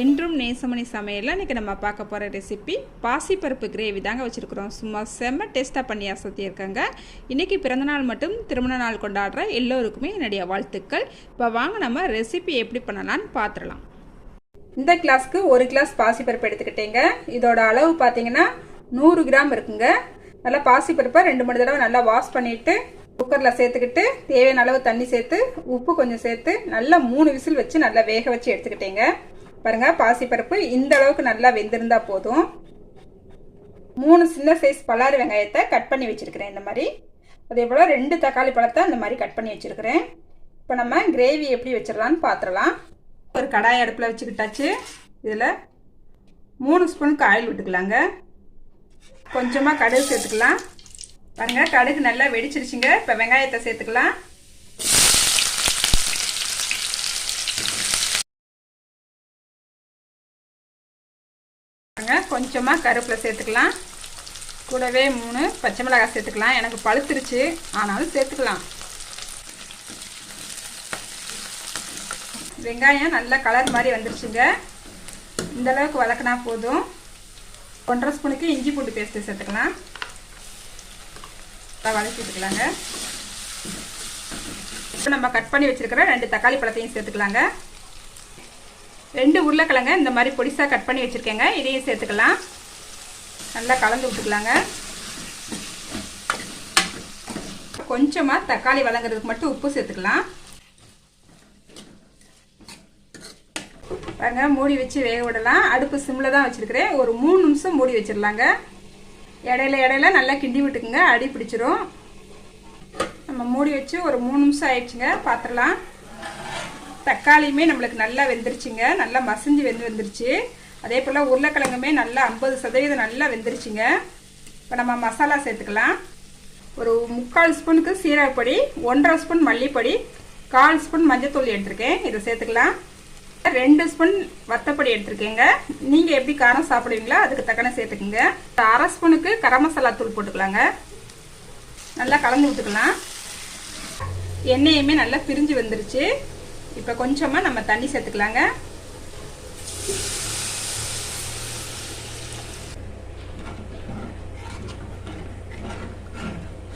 என்றும் நேசமணி சமையலில் இன்றைக்கி நம்ம பார்க்க போகிற ரெசிபி பாசிப்பருப்பு கிரேவி தாங்க வச்சுருக்குறோம். சும்மா செம்ம டேஸ்ட்டாக பண்ணி அசத்தியிருக்காங்க. இன்றைக்கி பிறந்தநாள் மட்டும் திருமண நாள் கொண்டாடுற எல்லோருக்குமே என்னுடைய வாழ்த்துக்கள். இப்போ வாங்க நம்ம ரெசிபி எப்படி பண்ணலான்னு பார்த்துடலாம். இந்த கிளாஸ்க்கு 1 கிளாஸ் பாசிப்பருப்பு எடுத்துக்கிட்டேங்க. இதோட அளவு பார்த்தீங்கன்னா 100 கிராம் இருக்குங்க. நல்லா பாசிப்பருப்பை 2-3 தடவை நல்லா வாஷ் பண்ணிவிட்டு குக்கரில் சேர்த்துக்கிட்டு தேவையான அளவு தண்ணி சேர்த்து உப்பு கொஞ்சம் சேர்த்து நல்லா 3 விசில் வச்சு நல்லா வேக வச்சு எடுத்துக்கிட்டேங்க. பாருங்க, பாசிப்பருப்பு இந்த அளவுக்கு நல்லா வெந்திருந்தா போதும். 3 சின்ன சைஸ் பல்லாரி வெங்காயத்தை கட் பண்ணி வச்சிருக்கிறேன் இந்த மாதிரி. அதே போல் 2 தக்காளி பழத்தை இந்த மாதிரி கட் பண்ணி வச்சிருக்கிறேன். இப்போ நம்ம கிரேவி எப்படி வச்சிடலான்னு பார்த்துடலாம். ஒரு கடாய் அடுப்பில் வச்சுக்கிட்டாச்சு. இதில் 3 ஸ்பூனுக்கு ஆயில் விட்டுக்கலாங்க. கொஞ்சமாக கடுகு சேர்த்துக்கலாம். பாருங்க, கடுகு நல்லா வெடிச்சிருச்சுங்க. இப்போ வெங்காயத்தை சேர்த்துக்கலாம். கொஞ்சமாக கருவேப்பிலை சேர்த்துக்கலாம். கூடவே 3 பச்சை மிளகாய் சேர்த்துக்கலாம். எனக்கு பழுத்துருச்சு, ஆனாலும் சேர்த்துக்கலாம். வெங்காயம் நல்லா கலர் மாதிரி வந்துருச்சுங்க. இந்த அளவுக்கு வதக்கினா போதும். 1.5 ஸ்பூனுக்கு இஞ்சி பூண்டு பேஸ்ட்டு சேர்த்துக்கலாம். வதக்கிட்டுக்கலாங்க. இப்போ நம்ம கட் பண்ணி வச்சிருக்கிற 2 தக்காளி பழத்தையும் சேர்த்துக்கலாங்க. 2 உருளைக்கிழங்க இந்த மாதிரி பொடிசாக கட் பண்ணி வச்சுருக்கேங்க. இதையும் சேர்த்துக்கலாம். நல்லா கலந்து விட்டுக்கலாங்க. கொஞ்சமாக தக்காளி வதங்கிறதுக்கு மட்டும் உப்பு சேர்த்துக்கலாம். பாருங்க, மூடி வச்சு வேக விடலாம். அடுப்பு சிம்மில் தான் வச்சுருக்கிறேன். ஒரு 3 நிமிஷம் மூடி வச்சிடலாங்க. இடையில நல்லா கிண்டி விட்டுக்குங்க, அடி பிடிச்சிரும். நம்ம மூடி வச்சு ஒரு 3 நிமிஷம் ஆயிடுச்சுங்க. பார்த்துடலாம். தக்காளியுமே நம்மளுக்கு நல்லா வெந்துருச்சுங்க. நல்லா மசிஞ்சு வந்துருச்சு. அதே போல் உருளைக்கிழங்குமே நல்லா 50% நல்லா வெந்துருச்சுங்க. இப்போ நம்ம மசாலா சேர்த்துக்கலாம். ஒரு 3/4 ஸ்பூனுக்கு சீரகப்பொடி, 1.5 ஸ்பூன் மல்லிப்பொடி, 1/4 ஸ்பூன் மஞ்சத்தூள் எடுத்திருக்கேன். இதை சேர்த்துக்கலாம். 2 ஸ்பூன் வத்தப்பொடி எடுத்திருக்கேங்க. நீங்கள் எப்படி காரம் சாப்பிடுவீங்களோ அதுக்கு தக்கன சேர்த்துக்குங்க. 1/2 ஸ்பூனுக்கு கரம் மசாலா தூள் போட்டுக்கலாங்க. நல்லா கலந்து விட்டுக்கலாம். எண்ணெயுமே நல்லா பிரிஞ்சு வந்துருச்சு. இப்போ கொஞ்சமாக நம்ம தண்ணி சேர்த்துக்கலாங்க.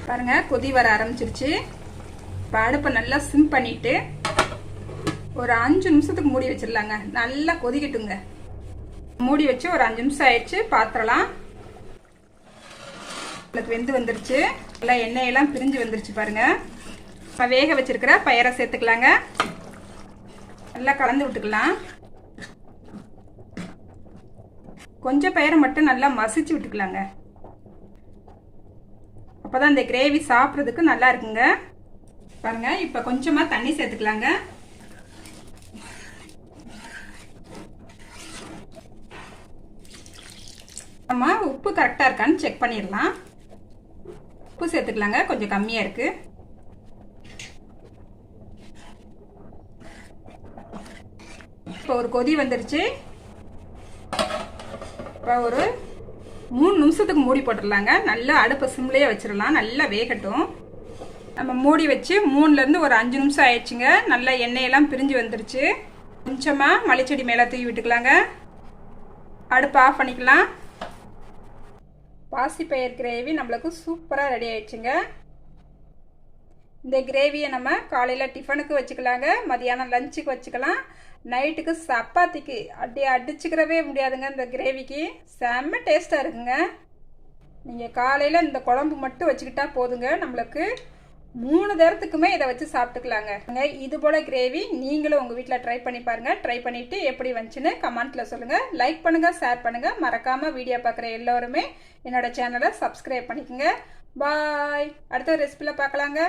பாருங்க, கொதி வர ஆரம்பிச்சிருச்சு. இப்போ அடுப்பை நல்லா சிம் பண்ணிட்டு ஒரு 5 நிமிஷத்துக்கு மூடி வச்சிடலாங்க. நல்லா கொதிக்கட்டுங்க. மூடி வச்சு ஒரு 5 நிமிஷம் ஆயிடுச்சு. பாத்திரலாம் வெந்து வந்துருச்சு. நல்லா எண்ணெயெல்லாம் பிரிஞ்சு வந்துருச்சு. பாருங்க, இப்போ வேக வச்சிருக்கிற பயிரை சேர்த்துக்கலாங்க. நல்லா கலந்து விட்டுக்கலாம். கொஞ்சம் பயிரை மட்டும் நல்லா மசிச்சு விட்டுக்கலாங்க. அப்போதான் இந்த கிரேவி சாப்பிட்றதுக்கு நல்லா இருக்குங்க. பாருங்க, இப்போ கொஞ்சமாக தண்ணி சேர்த்துக்கலாங்க. நம்ம உப்பு கரெக்டாக இருக்கான்னு செக் பண்ணிடலாம். உப்பு சேர்த்துக்கலாங்க. கொஞ்சம் கம்மியாக இருக்கு. இப்போ ஒரு கொதி வந்துருச்சு. இப்போ ஒரு 3 நிமிஷத்துக்கு மூடி போட்டுடலாங்க. நல்லா அடுப்பை சிம்லேயே வச்சிடலாம். நல்லா வேகட்டும். நம்ம மூடி வச்சு 3லேருந்து ஒரு 5 நிமிஷம் ஆயிடுச்சுங்க. நல்லா எண்ணெயெல்லாம் பிரிஞ்சு வந்துருச்சு. கொஞ்சமாக மல்லிச்செடி மேலே தூவி விட்டுக்கலாங்க. அடுப்பை ஆஃப் பண்ணிக்கலாம். பாசிப்பயிர் கிரேவி நம்மளுக்கு சூப்பராக ரெடி ஆயிடுச்சுங்க. இந்த கிரேவியை நம்ம காலையில் டிஃபனுக்கு வச்சுக்கலாங்க, மதியானம் லஞ்சுக்கு வச்சுக்கலாம், நைட்டுக்கு சப்பாத்திக்கு அடிச்சுக்கிறவே முடியாதுங்க. இந்த கிரேவிக்கு செம்ம டேஸ்ட்டாக இருக்குங்க. நீங்கள் காலையில் இந்த குழம்பு மட்டும் வச்சுக்கிட்டா போதுங்க. நம்மளுக்கு 3 நேரத்துக்குமே இதை வச்சு சாப்பிட்டுக்கலாங்க. இது போல் கிரேவி நீங்களும் உங்கள் வீட்டில் ட்ரை பண்ணி பாருங்கள். ட்ரை பண்ணிவிட்டு எப்படி வந்துச்சுன்னு கமெண்ட்டில் சொல்லுங்கள். லைக் பண்ணுங்கள், ஷேர் பண்ணுங்கள். மறக்காமல் வீடியோ பார்க்குற எல்லோருமே என்னோடய சேனலை சப்ஸ்கிரைப் பண்ணிக்கோங்க. பாய். அடுத்த ரெசிபியில் பார்க்கலாங்க.